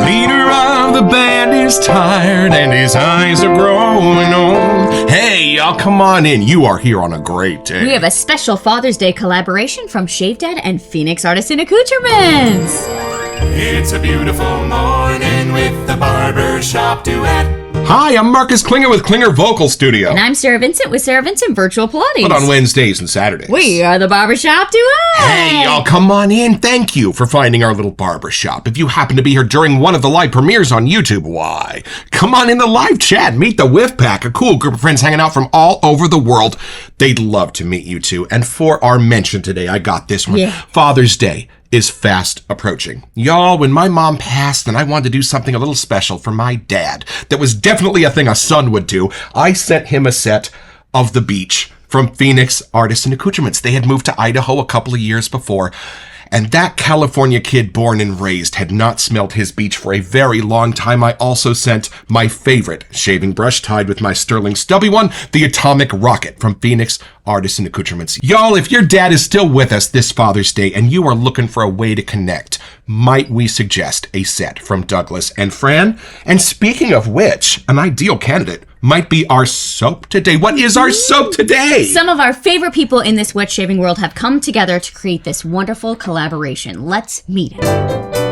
Leader of the band is tired and his eyes are growing old. Hey, y'all, come on in. You are here on a great day. We have a special Father's Day collaboration from ShaveDad and Phoenix Artisan Accoutrements. It's a beautiful morning with the Barbershop Duet. Hi, I'm Marcus Klinger with Klinger Vocal Studio. And I'm Sarah Vincent with Sarah Vincent Virtual Pilates. But on Wednesdays and Saturdays. We are the Barbershop Duet. Hey, y'all, come on in. Thank you for finding our little barbershop. If you happen to be here during one of the live premieres on YouTube, why? Come on in the live chat. Meet the Whiff Pack, a cool group of friends hanging out from all over the world. They'd love to meet you too. And for our mention today, I got this one. Yeah. Father's Day is fast approaching. Y'all, when my mom passed and I wanted to do something a little special for my dad, that was definitely a thing a son would do, I sent him a set of The Beach from Phoenix Artisan Accoutrements. They had moved to Idaho a couple of years before, and that California kid born and raised had not smelled his beach for a very long time. I also sent my favorite shaving brush tied with my sterling stubby one, the Atomic Rocket from Phoenix Artisan Accoutrements. Y'all, if your dad is still with us this Father's Day and you are looking for a way to connect, might we suggest a set from Douglas and Fran? And speaking of which, an ideal candidate might be our soap today. What is our soap today? Some of our favorite people in this wet shaving world have come together to create this wonderful collaboration. Let's meet it.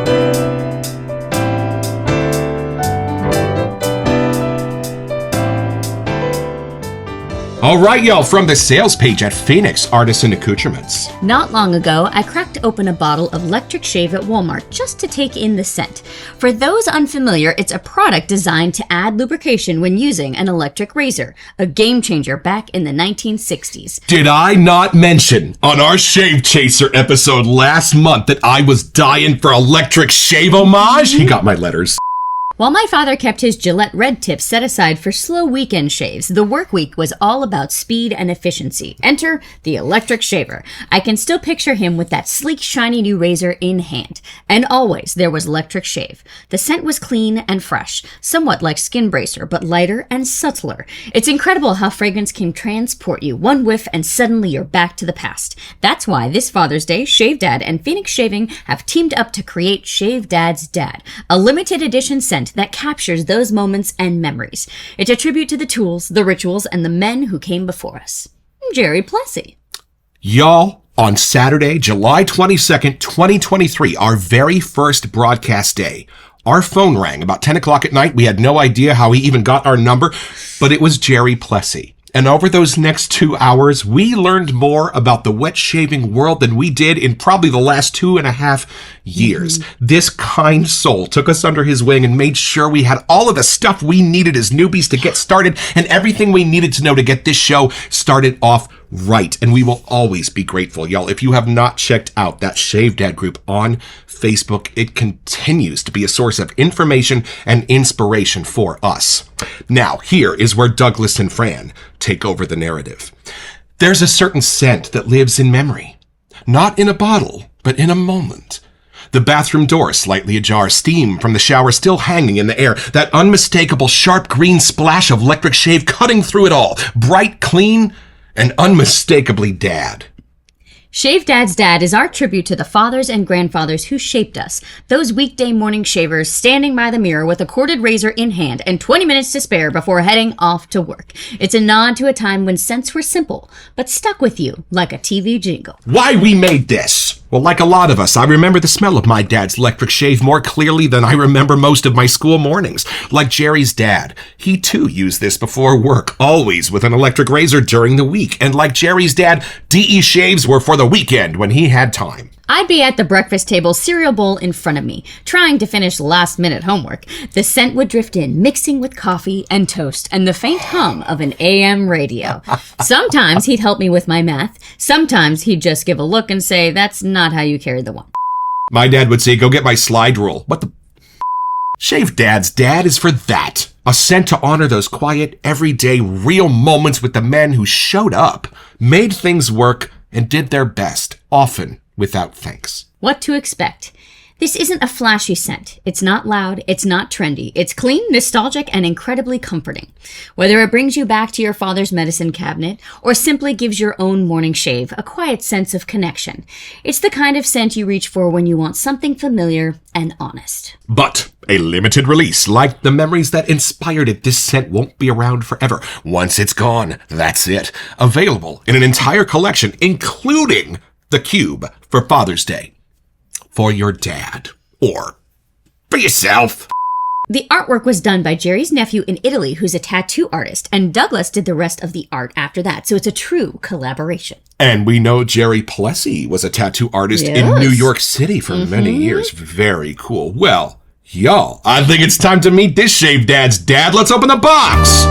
All right, y'all, from the sales page at Phoenix Artisan Accoutrements. Not long ago, I cracked open a bottle of electric shave at Walmart just to take in the scent. For those unfamiliar, it's a product designed to add lubrication when using an electric razor, a game changer back in the 1960s. Did I not mention on our Shave Chaser episode last month that I was dying for electric shave homage? He got my letters. While my father kept his Gillette red tips set aside for slow weekend shaves, the work week was all about speed and efficiency. Enter the electric shaver. I can still picture him with that sleek, shiny new razor in hand. And always there was electric shave. The scent was clean and fresh, somewhat like Skin Bracer, but lighter and subtler. It's incredible how fragrance can transport you. One whiff and suddenly you're back to the past. That's why this Father's Day, ShaveDad and Phoenix Shaving have teamed up to create ShaveDad's Dad, a limited edition scent that captures those moments and memories. It's a tribute to the tools, the rituals, and the men who came before us. Jerry Plessy. Y'all, on Saturday, July 22nd, 2023, our very first broadcast day, our phone rang about 10 o'clock at night. We had no idea how he even got our number, but it was Jerry Plessy. And over those next 2 hours, we learned more about the wet shaving world than we did in probably the last 2.5 years. This kind soul took us under his wing and made sure we had all of the stuff we needed as newbies to get started and everything we needed to know to get this show started off right. And we will always be grateful, y'all. If you have not checked out that ShaveDad group on Facebook, it continues to be a source of information and inspiration for us. Now, here is where Douglas and Fran take over the narrative. There's a certain scent that lives in memory. Not in a bottle, but in a moment. The bathroom door slightly ajar, steam from the shower still hanging in the air, that unmistakable sharp green splash of electric shave cutting through it all, bright, clean, and unmistakably dad. ShaveDad's Dad is our tribute to the fathers and grandfathers who shaped us, those weekday morning shavers standing by the mirror with a corded razor in hand and 20 minutes to spare before heading off to work. It's a nod to a time when scents were simple, but stuck with you like a TV jingle. Why we made this? Well, like a lot of us, I remember the smell of my dad's electric shave more clearly than I remember most of my school mornings. Like Jerry's dad, he too used this before work, always with an electric razor during the week. And like Jerry's dad, DE shaves were for the weekend when he had time. I'd be at the breakfast table, cereal bowl in front of me, trying to finish last-minute homework. The scent would drift in, mixing with coffee and toast and the faint hum of an AM radio. Sometimes he'd help me with my math. Sometimes he'd just give a look and say, "That's not how you carry the one." My dad would say, "Go get my slide rule." What the? ShaveDad's Dad is for that. A scent to honor those quiet, everyday, real moments with the men who showed up, made things work, and did their best, often without thanks. What to expect? This isn't a flashy scent. It's not loud. It's not trendy. It's clean, nostalgic, and incredibly comforting. Whether it brings you back to your father's medicine cabinet or simply gives your own morning shave a quiet sense of connection, it's the kind of scent you reach for when you want something familiar and honest. But a limited release, like the memories that inspired it, this scent won't be around forever. Once it's gone, that's it. Available in an entire collection, including the cube for Father's Day. For your dad. Or for yourself. The artwork was done by Jerry's nephew in Italy, who's a tattoo artist, and Douglas did the rest of the art after that, so it's a true collaboration. And we know Jerry Plessy was a tattoo artist in New York City for many years. Very cool. Well, y'all, I think it's time to meet this ShaveDad's dad. Let's open the box.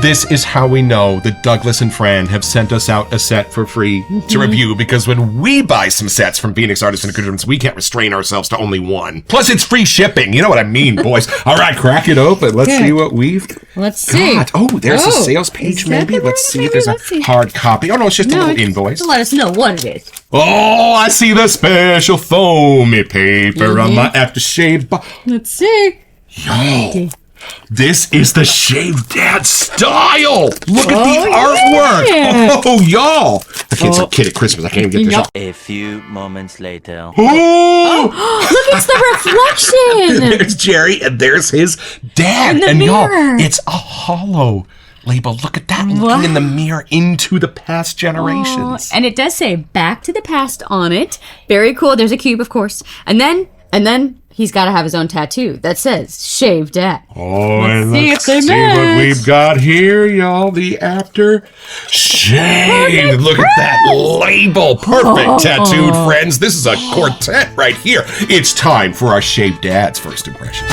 This is how we know that Douglas and Fran have sent us out a set for free to review, because when we buy some sets from Phoenix Artisan Accoutrements, we can't restrain ourselves to only one. Plus, it's free shipping. You know what I mean, boys. All right, crack it open. Let's see what we've got. Oh, there's a sales page, maybe. Let's see if there's a hard copy. Oh, no, it's just a little invoice. Let us know what it is. Oh, I see the special foamy paper on my aftershave. Let's see. Yo. This is the ShaveDad style. Look at the artwork. Yeah. Oh, y'all. The kid's a kid at Christmas. I can't even get this off. A few moments later. Oh, Look, it's the reflection. there's Jerry and there's his dad. In the and mirror. Y'all, it's a hollow label. Look at that. Looking in the mirror into the past generations. And it does say back to the past on it. Very cool. There's a cube, of course. And then he's got to have his own tattoo that says ShaveDad. Oh, and see let's if they see what match. we've got here, y'all. The after shave. Look at that label. Perfect tattooed friends. This is a quartet right here. It's time for our ShaveDad's first impression.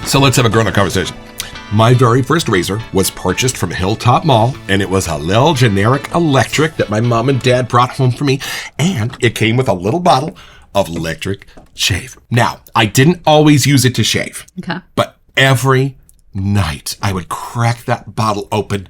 So let's have a grown-up conversation. My very first razor was purchased from Hilltop Mall, and it was a little generic electric that my mom and dad brought home for me, and it came with a little bottle of electric shave. Now, I didn't always use it to shave, but every night I would crack that bottle open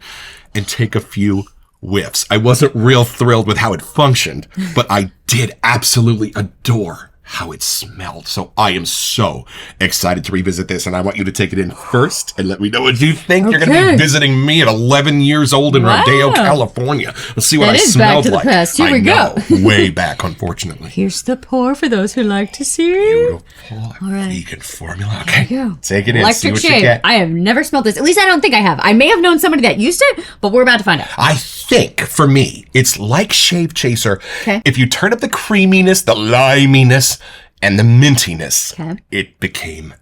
and take a few whiffs. I wasn't real thrilled with how it functioned, but I did absolutely adore how it smelled. So I am so excited to revisit this, and I want you to take it in first and let me know what you think. You're going to be visiting me at 11 years old in Rodeo, California. Let's see what I smelled like. Back to the past. Here we go. Way back, unfortunately. Here's the pour for those who like to see. Beautiful vegan formula. Okay, There you go. take it in. Electric see what shave. you get. I have never smelled this. At least I don't think I have. I may have known somebody that used it, but we're about to find out. I think, for me, it's like Shave Chaser. Okay. If you turn up the creaminess, the liminess, and the mintiness, Okay. it became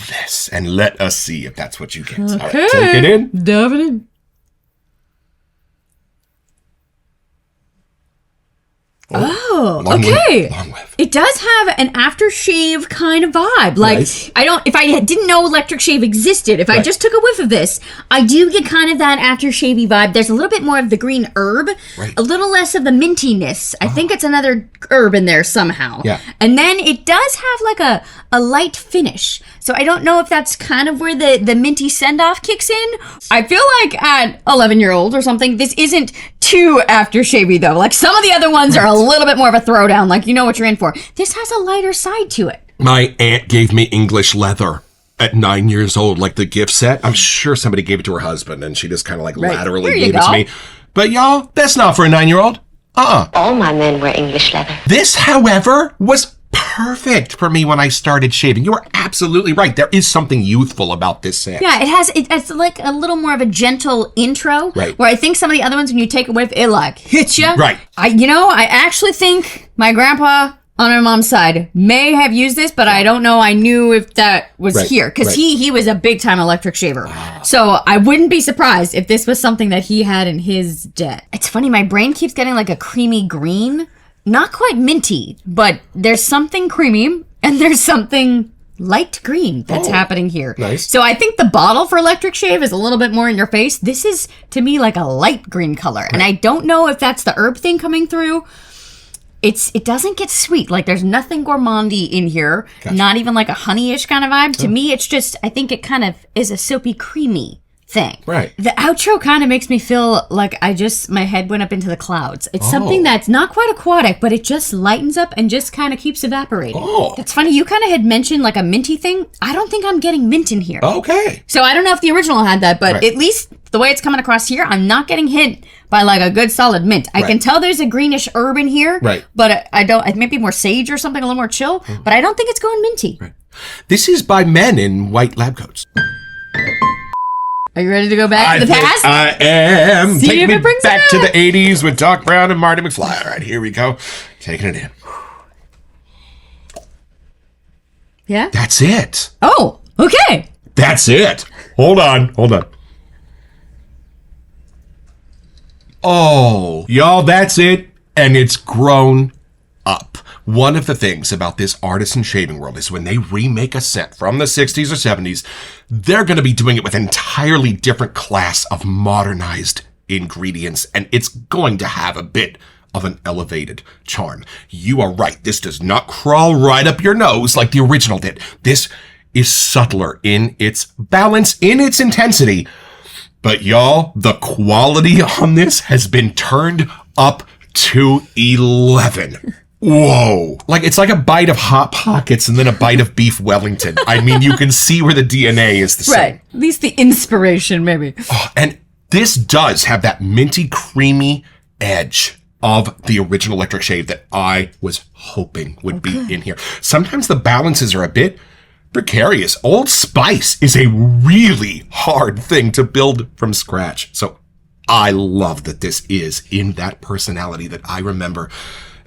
this. And let us see if that's what you get. All right, take it in. Dove it in. Oh, Long okay. whiff, long whiff. It does have an aftershave kind of vibe. Like, Nice. if I didn't know electric shave existed, if I just took a whiff of this, I do get kind of that aftershavey vibe. There's a little bit more of the green herb, a little less of the mintiness. I think it's another herb in there somehow. Yeah. And then it does have like a light finish. So I don't know if that's kind of where the minty send-off kicks in. I feel like at 11-year-old or something, this isn't too aftershavey though. Like some of the other ones are a little bit more of a throwdown. Like you know what you're in for. This has a lighter side to it. My aunt gave me English leather at 9 years old, like the gift set. I'm sure somebody gave it to her husband, and she just kind of like laterally Here you gave it to go. me. But y'all, that's not for a 9-year-old. All my men wear English leather. This, however, was perfect for me when I started shaving. You are absolutely right. There is something youthful about this set. Yeah, it's like a little more of a gentle intro. Right. Where I think some of the other ones, when you take a whiff, it like hits you. Right. I actually think my grandpa on my mom's side may have used this, but I don't know. I knew if that was here because he was a big time electric shaver. So I wouldn't be surprised if this was something that he had in his debt. It's funny. My brain keeps getting like a creamy green. Not quite minty, but there's something creamy and there's something light green that's happening here. Nice. So I think the bottle for electric shave is a little bit more in your face. This is, to me, like a light green color. And I don't know if that's the herb thing coming through. it doesn't get sweet. Like, there's nothing gourmandy in here. Gotcha. Not even like a honey-ish kind of vibe. To me, it's just, I think it kind of is a soapy, creamy thing. Right. The outro kind of makes me feel like my head went up into the clouds. It's something that's not quite aquatic, but it just lightens up and just kind of keeps evaporating. Oh. It's funny. You kind of had mentioned like a minty thing. I don't think I'm getting mint in here. Okay. So I don't know if the original had that, but at least the way it's coming across here, I'm not getting hit by like a good solid mint. I can tell there's a greenish herb in here, but I don't, it might be more sage or something, a little more chill, but I don't think it's going minty. Right. This is by men in white lab coats. Are you ready to go back to the past? I am. See Take if me it brings back it to up. the 80s with Doc Brown and Marty McFly. All right, here we go. Taking it in. Yeah? That's it. Oh, okay. That's it. Hold on. Oh, y'all, that's it. And it's grown up. One of the things about this artisan shaving world is when they remake a scent from the 60s or 70s, they're going to be doing it with an entirely different class of modernized ingredients, and it's going to have a bit of an elevated charm. You are right. This does not crawl right up your nose like the original did. This is subtler in its balance, in its intensity. But y'all, the quality on this has been turned up to 11. Whoa. Like, it's like a bite of Hot Pockets and then a bite of beef Wellington. I mean, you can see where the DNA is the same. Right. At least the inspiration, maybe. Oh, and this does have that minty, creamy edge of the original electric shave that I was hoping would be in here. Sometimes the balances are a bit precarious. Old Spice is a really hard thing to build from scratch. So I love that this is in that personality that I remember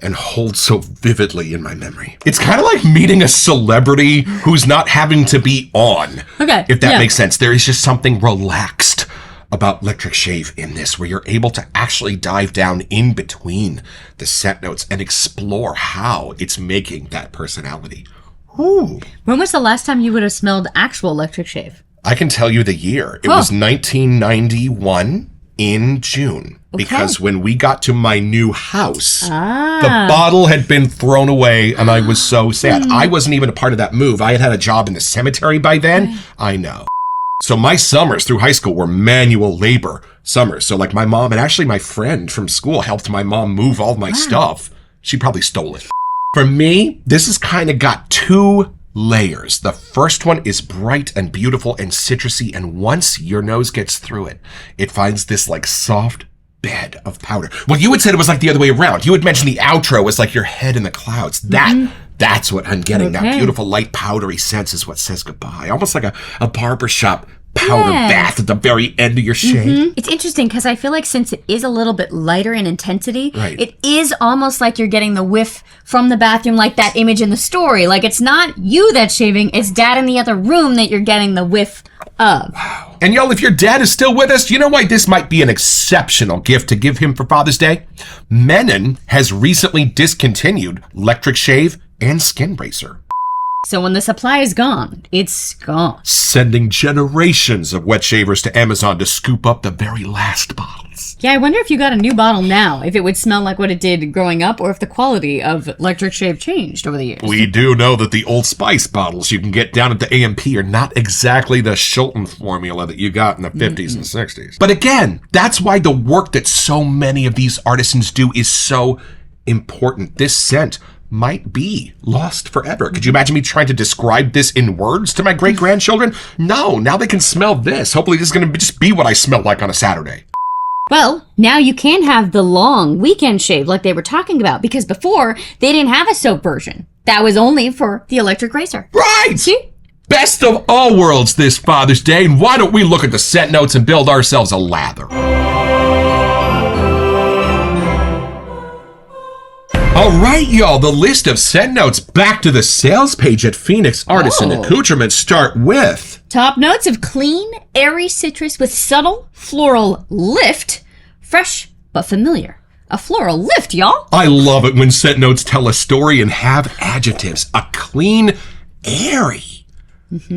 and hold so vividly in my memory. It's kind of like meeting a celebrity who's not having to be on. Okay. If that makes sense. There is just something relaxed about electric shave in this, where you're able to actually dive down in between the scent notes and explore how it's making that personality. Ooh. When was the last time you would have smelled actual electric shave? I can tell you the year. It was 1991 in June. Because when we got to my new house, the bottle had been thrown away and I was so sad. I wasn't even a part of that move. I had a job in the cemetery by then. I know. So my summers through high school were manual labor summers. So like my mom and actually my friend from school helped my mom move all my stuff. She probably stole it. For me, this has kind of got two layers. The first one is bright and beautiful and citrusy. And once your nose gets through it, it finds this like soft bed of powder. Well, you had said it was like the other way around. You had mentioned the outro was like your head in the clouds. That's what I'm getting. That beautiful light powdery sense is what says goodbye. Almost like a barbershop powder bath at the very end of your shave. It's interesting because I feel like since it is a little bit lighter in intensity, it is almost like you're getting the whiff from the bathroom, like that image in the story. Like, it's not you that's shaving, it's dad in the other room that you're getting the whiff of. Wow. And y'all, if your dad is still with us, you know why this might be an exceptional gift to give him for Father's Day? Menon has recently discontinued electric shave and skin bracer. So when the supply is gone, it's gone. Sending generations of wet shavers to Amazon to scoop up the very last bottles. Yeah, I wonder if you got a new bottle now, if it would smell like what it did growing up, or if the quality of electric shave changed over the years. We do know that the Old Spice bottles you can get down at the AMP are not exactly the Shilton formula that you got in the 50s and 60s. But again, that's why the work that so many of these artisans do is so important. This scent might be lost forever. Could you imagine me trying to describe this in words to my great-grandchildren? No, now they can smell this. Hopefully this is going to just be what I smell like on a Saturday. Well, now you can have the long weekend shave like they were talking about, because before they didn't have a soap version. That was only for the electric razor. Right! See? Best of all worlds this Father's Day, and why don't we look at the scent notes and build ourselves a lather? All right, y'all, the list of scent notes back to the sales page at Phoenix Artisan Accoutrements start with... Top notes of clean, airy citrus with subtle floral lift. Fresh, but familiar. A floral lift, y'all. I love it when scent notes tell a story and have adjectives. A clean, airy.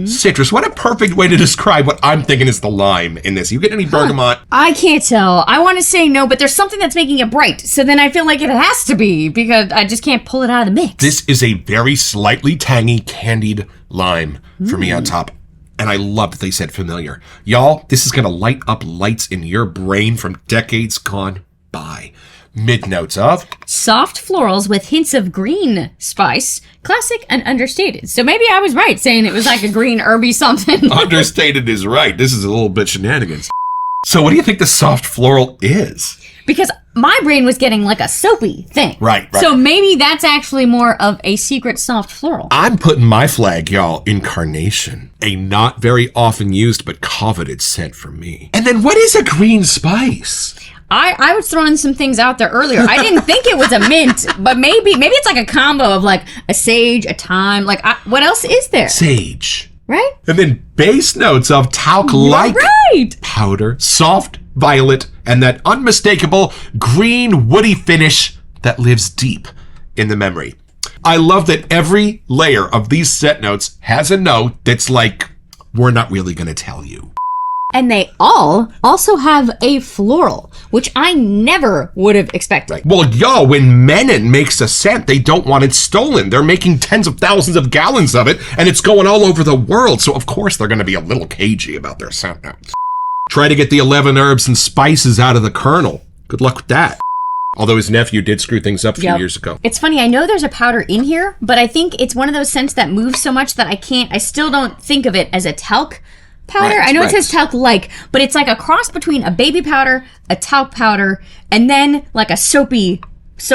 citrus. What a perfect way to describe what I'm thinking is the lime in this. You get any bergamot? I can't tell. I want to say no, but there's something that's making it bright. So then I feel like it has to be because I just can't pull it out of the mix. This is a very slightly tangy candied lime for me on top. And I love that they said familiar. Y'all, this is going to light up lights in your brain from decades gone by. Mid-notes of soft florals with hints of green spice, classic and understated. So maybe I was right saying it was like a green herby something. Understated is right. This is a little bit shenanigans. So what do you think the soft floral is? Because my brain was getting like a soapy thing. Right. So maybe that's actually more of a secret soft floral. I'm putting my flag, y'all, in carnation. A not very often used but coveted scent for me. And then what is a green spice? I was throwing some things out there earlier. I didn't think it was a mint, but maybe it's like a combo of like a sage, a thyme. Like what else is there? Sage. Right? And then base notes of talc-like powder, soft violet, and that unmistakable green woody finish that lives deep in the memory. I love that every layer of these scent notes has a note that's like, we're not really going to tell you. And they all also have a floral, which I never would have expected. Right. Well, y'all, when Menon makes a scent, they don't want it stolen. They're making tens of thousands of gallons of it, and it's going all over the world. So, of course, they're going to be a little cagey about their scent notes. Try to get the 11 herbs and spices out of the kernel. Good luck with that. Although his nephew did screw things up a few years ago. It's funny, I know there's a powder in here, but I think it's one of those scents that moves so much that I still don't think of it as a talc powder. I know it says talc-like, but it's like a cross between a baby powder, a talc powder, and then like a soap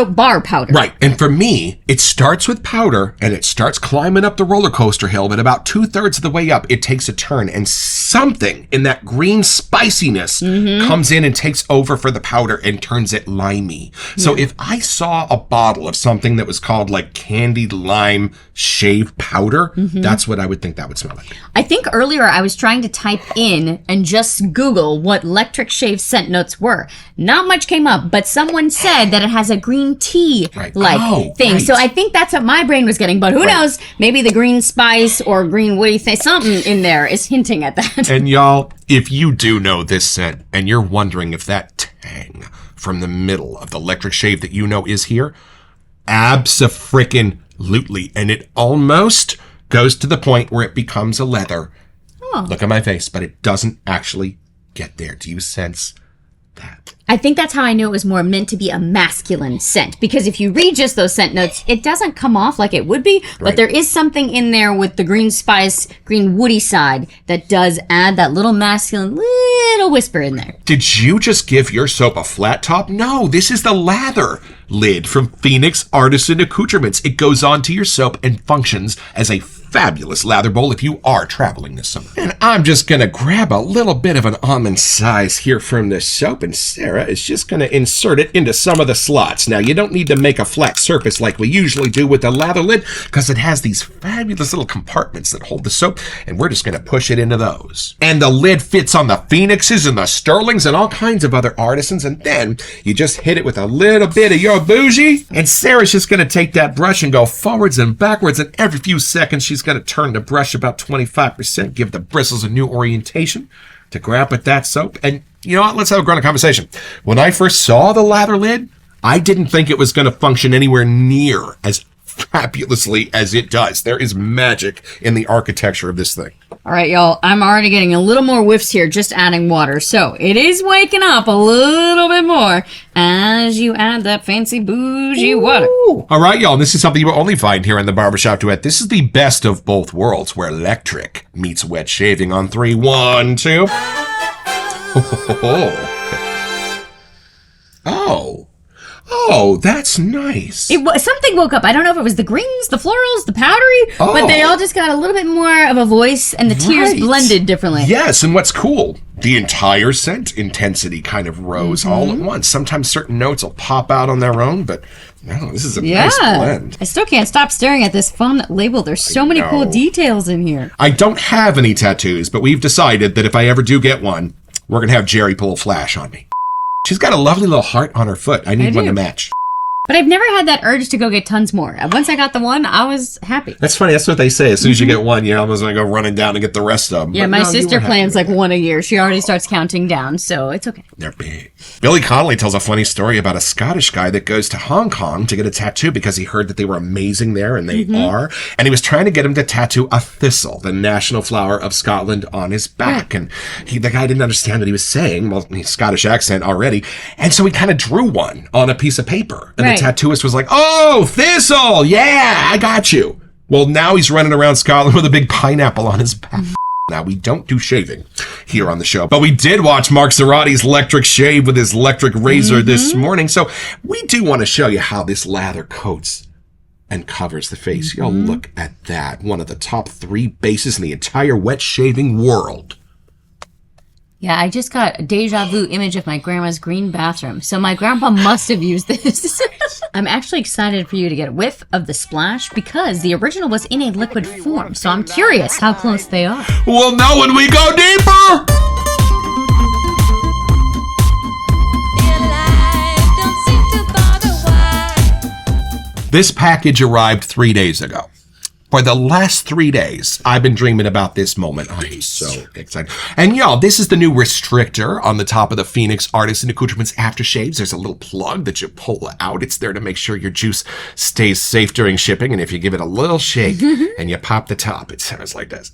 bar powder. Right. And for me, it starts with powder and it starts climbing up the roller coaster hill, but about 2/3 of the way up, it takes a turn and something in that green spiciness comes in and takes over for the powder and turns it limey. So if I saw a bottle of something that was called like candied lime shave powder, that's what I would think that would smell like. I think earlier I was trying to type in and just Google what electric shave scent notes were. Not much came up, but someone said that it has a green tea like thing. So I think that's what my brain was getting, but who knows? Maybe the green spice or green woody thing, something in there is hinting at that. And y'all, if you do know this scent and you're wondering if that tang from the middle of the electric shave that you know is here, abso-frickin-lutely. And it almost goes to the point where it becomes a leather. Oh. Look at my face, but it doesn't actually get there. Do you sense that? I think that's how I knew it was more meant to be a masculine scent, because if you read just those scent notes, it doesn't come off like it would be, but there is something in there with the green spice, green woody side that does add that little masculine little whisper in there. Did you just give your soap a flat top? No, this is the lather lid from Phoenix Artisan Accoutrements. It goes onto your soap and functions as a fabulous lather bowl if you are traveling this summer. And I'm just going to grab a little bit of an almond size here from this soap, and Sarah is just going to insert it into some of the slots. Now, you don't need to make a flat surface like we usually do with the lather lid, because it has these fabulous little compartments that hold the soap, and we're just going to push it into those. And the lid fits on the Phoenixes and the Sterlings and all kinds of other artisans, and then you just hit it with a little bit of your bougie, and Sarah's just going to take that brush and go forwards and backwards, and every few seconds she's going to turn the brush about 25%, give the bristles a new orientation to grab with that soap. And you know what? Let's have a grown-up conversation. When I first saw the lather lid, I didn't think it was going to function anywhere near as fabulously as it does. There is magic in the architecture of this thing. All right, y'all, I'm already getting a little more whiffs here, just adding water. So it is waking up a little bit more as you add that fancy bougie water. All right, y'all, this is something you will only find here in the Barbershop Duet. This is the best of both worlds, where electric meets wet shaving on 3. 1, 2. Oh, that's nice. Something woke up. I don't know if it was the greens, the florals, the powdery, but they all just got a little bit more of a voice, and the tears blended differently. Yes, and what's cool, the entire scent intensity kind of rose all at once. Sometimes certain notes will pop out on their own, but no, this is a nice blend. I still can't stop staring at this fun label. There's so many cool details in here. I don't have any tattoos, but we've decided that if I ever do get one, we're going to have Jerry pull a flash on me. She's got a lovely little heart on her foot. I need one to match. But I've never had that urge to go get tons more. Once I got the one, I was happy. That's funny. That's what they say. As soon as you get one, you're almost going to go running down and get the rest of them. Yeah, But my no, sister you weren't plans happy. like one a year. She already starts counting down, so it's okay. They're big. Billy Connolly tells a funny story about a Scottish guy that goes to Hong Kong to get a tattoo because he heard that they were amazing there, and they are. And he was trying to get him to tattoo a thistle, the national flower of Scotland, on his back. And the guy didn't understand what he was saying. Well, he's Scottish accent already. And so he kind of drew one on a piece of paper. And the tattooist was like, "Oh, thistle! Yeah, I got you." Well, now he's running around Scotland with a big pineapple on his back. Now, we don't do shaving here on the show, but we did watch Mark Zarati's electric shave with his electric razor this morning. So we do want to show you how this lather coats and covers the face. Y'all look at that. One of the top 3 bases in the entire wet shaving world. Yeah, I just got a deja vu image of my grandma's green bathroom. So my grandpa must have used this. I'm actually excited for you to get a whiff of the splash because the original was in a liquid form. So I'm curious how close they are. We'll know when we go deeper. This package arrived 3 days ago. For the last 3 days, I've been dreaming about this moment. I'm so excited. And y'all, this is the new restrictor on the top of the Phoenix Artisan Accoutrements aftershaves. There's a little plug that you pull out. It's there to make sure your juice stays safe during shipping. And if you give it a little shake and you pop the top, it sounds like this.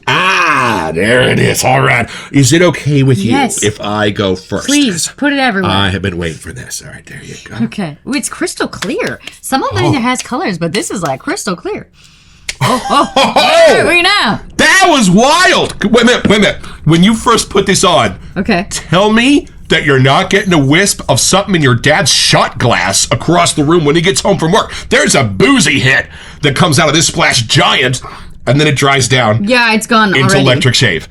Ah, there it is. All right. Is it okay with you if I go first? Please, put it everywhere. I have been waiting for this. All right, there you go. Okay. Ooh, it's crystal clear. Some of it has colors, but this is like crystal clear. Where are we now? That was wild. Wait a minute. When you first put this on, tell me that you're not getting a wisp of something in your dad's shot glass across the room when he gets home from work. There's a boozy hit that comes out of this splash giant, and then it dries down. Yeah, it's gone into already. electric shave.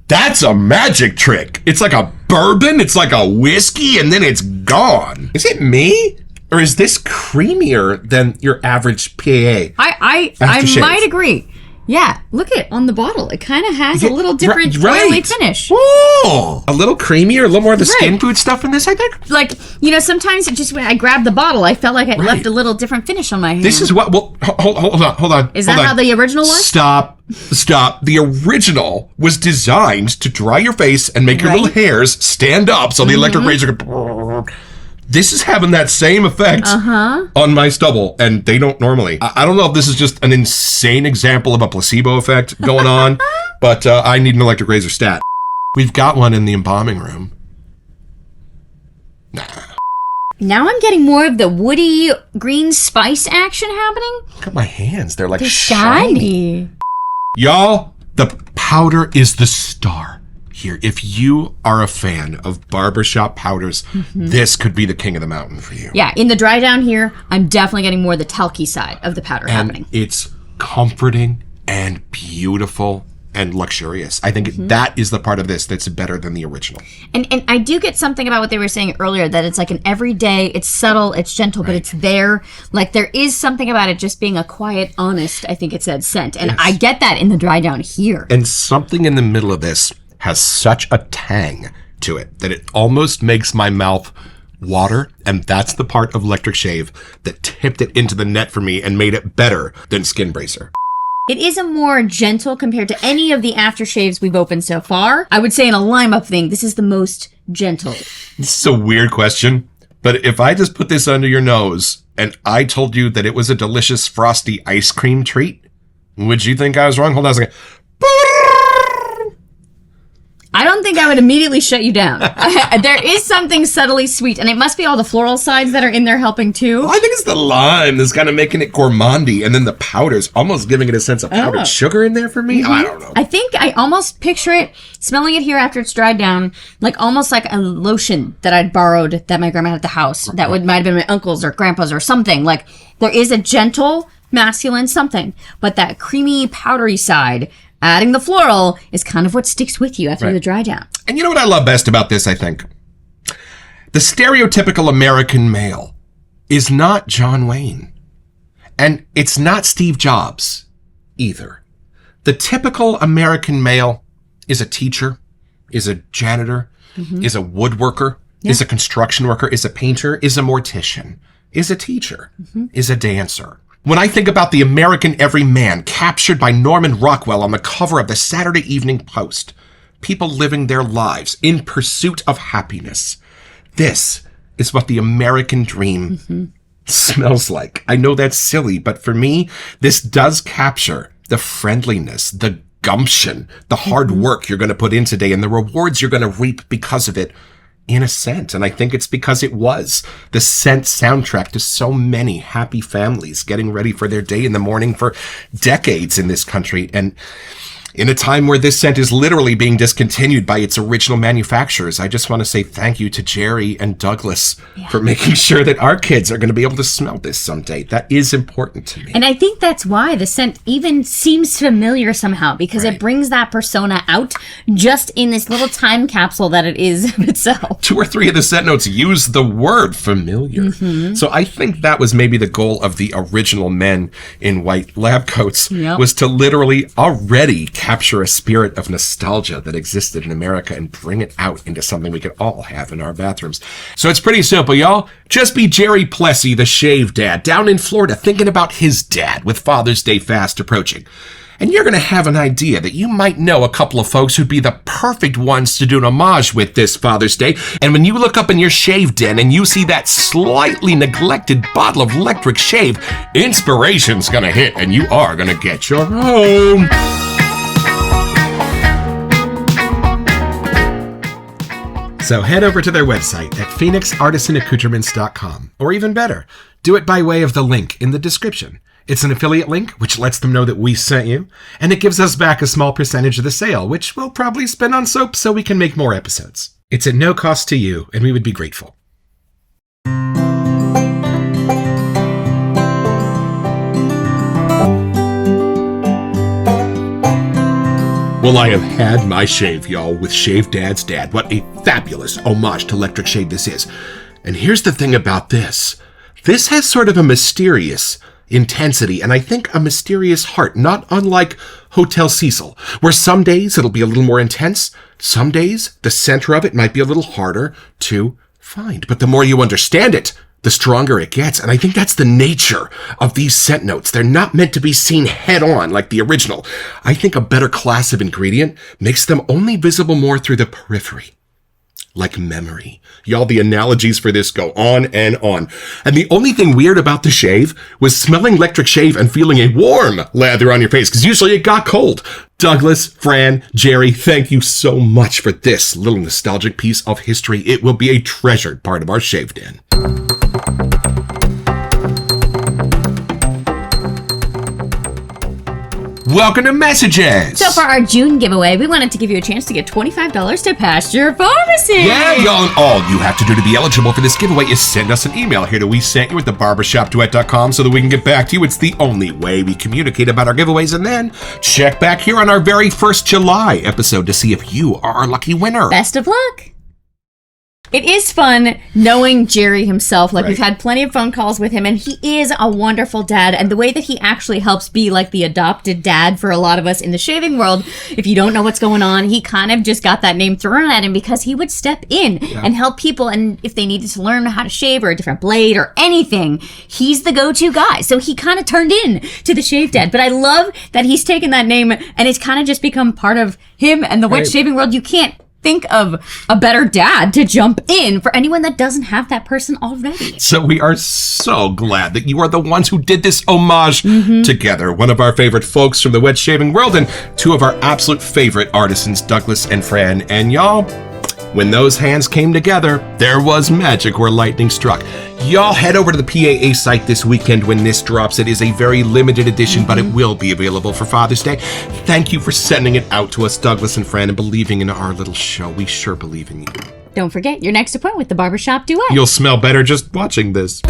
That's a magic trick. It's like a bourbon. It's like a whiskey, and then it's gone. Is it me? Or is this creamier than your average PAA? I might agree. Yeah, look at on the bottle. It kind of has a little different oily finish. Oh, a little creamier, a little more of the skin food stuff in this, I think. Like, sometimes it just when I grabbed the bottle, I felt like it left a little different finish on my hand. This is what, well, hold on. Is that how the original was? Stop. The original was designed to dry your face and make your little hairs stand up so the electric razor could... This is having that same effect on my stubble, and they don't normally. I don't know if this is just an insane example of a placebo effect going on, but I need an electric razor stat. We've got one in the embalming room. Nah. Now I'm getting more of the woody green spice action happening. Look at my hands. They're like They're shiny. Y'all, the powder is the star. Here, if you are a fan of barbershop powders, this could be the king of the mountain for you. Yeah, in the dry down here, I'm definitely getting more the talky side of the powder happening. It's comforting and beautiful and luxurious. I think that is the part of this that's better than the original. And I do get something about what they were saying earlier, that it's like an everyday, it's subtle, it's gentle, but it's there. Like there is something about it just being a quiet, honest, I think it said, scent. And I get that in the dry down here. And something in the middle of this has such a tang to it that it almost makes my mouth water, and that's the part of electric shave that tipped it into the net for me and made it better than Skin Bracer. It is a more gentle compared to any of the aftershaves we've opened so far. I would say in a lime-up thing, this is the most gentle. This is a weird question, but if I just put this under your nose and I told you that it was a delicious frosty ice cream treat, would you think I was wrong? Hold on a second. I don't think I would immediately shut you down. There is something subtly sweet, and it must be all the floral sides that are in there helping too. Well, I think it's the lime that's kind of making it gourmandy, and then the powder's almost giving it a sense of powdered sugar in there for me. I don't know. I think I almost picture it, smelling it here after it's dried down, like almost like a lotion that I'd borrowed that my grandma had at the house. That might have been my uncle's or grandpa's or something. Like there is a gentle, masculine something, but that creamy, powdery side, adding the floral, is kind of what sticks with you after the dry down. And you know what I love best about this, I think? The stereotypical American male is not John Wayne. And it's not Steve Jobs either. The typical American male is a teacher, is a janitor, is a woodworker, is a construction worker, is a painter, is a mortician. is a teacher, is a dancer. When I think about the American everyman captured by Norman Rockwell on the cover of the Saturday Evening Post, people living their lives in pursuit of happiness, this is what the American dream smells like. I know that's silly, but for me, this does capture the friendliness, the gumption, the hard work you're going to put in today, and the rewards you're going to reap because of it in a scent. And I think it's because it was the scent soundtrack to so many happy families getting ready for their day in the morning for decades in this country. And in a time where this scent is literally being discontinued by its original manufacturers, I just want to say thank you to Jerry and Douglas for making sure that our kids are going to be able to smell this someday. That is important to me. And I think that's why the scent even seems familiar somehow, because it brings that persona out just in this little time capsule that it is of itself. 2 or 3 of the scent notes use the word familiar. So I think that was maybe the goal of the original men in white lab coats, was to literally already capture a spirit of nostalgia that existed in America and bring it out into something we could all have in our bathrooms. So it's pretty simple, y'all. Just be Jerry Plessy, the shave dad, down in Florida, thinking about his dad with Father's Day fast approaching. And you're going to have an idea that you might know a couple of folks who'd be the perfect ones to do an homage with this Father's Day. And when you look up in your shave den and you see that slightly neglected bottle of electric shave, inspiration's going to hit and you are going to get your own. So head over to their website at phoenixartisanaccoutrements.com, or even better, do it by way of the link in the description. It's an affiliate link, which lets them know that we sent you, and it gives us back a small percentage of the sale, which we'll probably spend on soap so we can make more episodes. It's at no cost to you, and we would be grateful. Well, I have had my shave, y'all, with ShaveDad's dad. What a fabulous homage to electric shave this is. And here's the thing about this. This has sort of a mysterious intensity, and I think a mysterious heart, not unlike Hotel Cecil, where some days it'll be a little more intense, some days the center of it might be a little harder to find. But the more you understand it, the stronger it gets. And I think that's the nature of these scent notes. They're not meant to be seen head on like the original. I think a better class of ingredient makes them only visible more through the periphery. Like memory. Y'all, the analogies for this go on and on. And the only thing weird about the shave was smelling electric shave and feeling a warm lather on your face, because usually it got cold. Douglas, Fran, Jerry, thank you so much for this little nostalgic piece of history. It will be a treasured part of our shave den. Welcome to Messages! So for our June giveaway, we wanted to give you a chance to get $25 to Pasture Pharmacy! Yeah, y'all, and all you have to do to be eligible for this giveaway is send us an email here to WeSentYou at thebarbershopduet.com so that we can get back to you. It's the only way we communicate about our giveaways, and then check back here on our very first July episode to see if you are our lucky winner. Best of luck! It is fun knowing Jerry himself. Like, we've had plenty of phone calls with him, and he is a wonderful dad. And the way that he actually helps be like the adopted dad for a lot of us in the shaving world, if you don't know what's going on, he kind of just got that name thrown at him because he would step in and help people. And if they needed to learn how to shave or a different blade or anything, he's the go-to guy. So he kind of turned in to the Shave Dad. But I love that he's taken that name and it's kind of just become part of him and the wet shaving world. You can't think of a better dad to jump in for anyone that doesn't have that person already. So we are so glad that you are the ones who did this homage together. One of our favorite folks from the wet shaving world and 2 of our absolute favorite artisans, Douglas and Fran. And y'all, when those hands came together, there was magic where lightning struck. Y'all head over to the PAA site this weekend when this drops. It is a very limited edition, but it will be available for Father's Day. Thank you for sending it out to us, Douglas and Fran, and believing in our little show. We sure believe in you. Don't forget your next appointment with the Barbershop Duet. You'll smell better just watching this.